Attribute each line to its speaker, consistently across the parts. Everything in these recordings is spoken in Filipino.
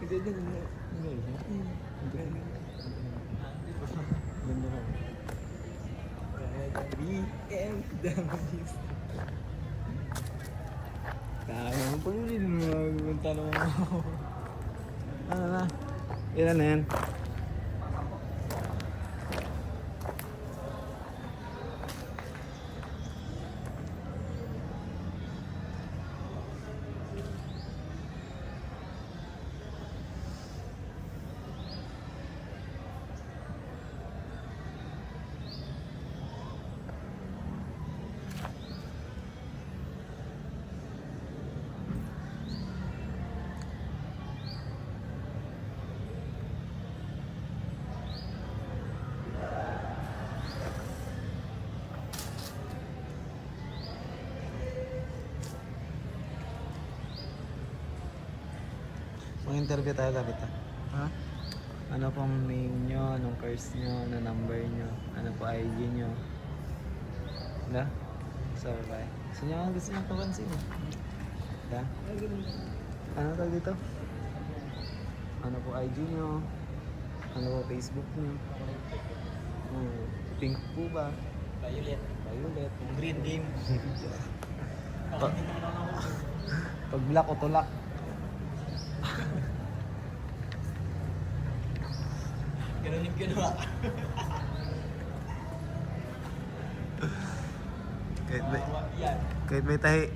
Speaker 1: Ganda mo. Ganda mo. BMW. Tama mo pag hindi mo magtanong mo. Ano na? Ilan na yan? Mag-interview tayo lapit ha? Ano pong name nyo, anong course nyo, anong number nyo, ano po IG nyo. Wala? So, bye. Gusto nyo papansin ha? Ano tawag dito? Ano po IG nyo? Ano po Facebook nyo? Pink po ba?
Speaker 2: Violet.
Speaker 1: Violet.
Speaker 2: Green team.
Speaker 1: Pag black o tulak.
Speaker 2: Ganun yung ginawa. Yan.
Speaker 1: Kahit may tahi.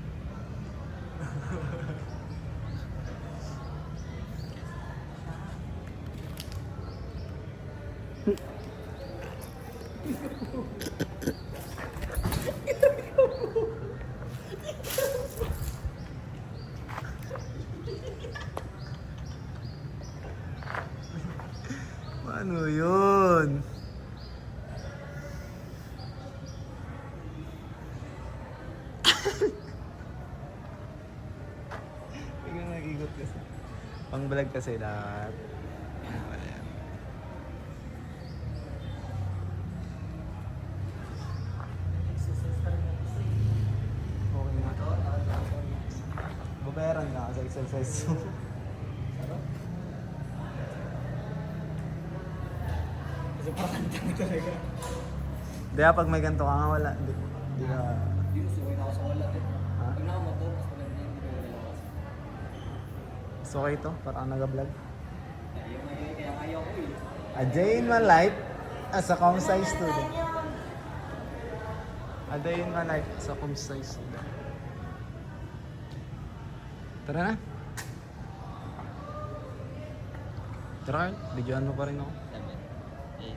Speaker 1: Ano yun? Biglang nag-igot kasi. Pang-vlog kasi lahat. Wala yan. Okay na. Babayaran ka sa exercise.
Speaker 2: Kasi parang dami talaga.
Speaker 1: Di pag may ganito ka nga wala. Hindi ka...
Speaker 2: Hindi ko suway na ako sa wala.
Speaker 1: Ha?
Speaker 2: Pag nakamotor, mas maganda yung hindi ko lalabas.
Speaker 1: So okay to? Parang nag-vlog.
Speaker 2: Kaya ayaw ko eh.
Speaker 1: A day in my life as a Comsci student. A day in my life as a Comsci student. Tara na. Tara, Carl. Videoan mo pa rin ako.
Speaker 2: Eh.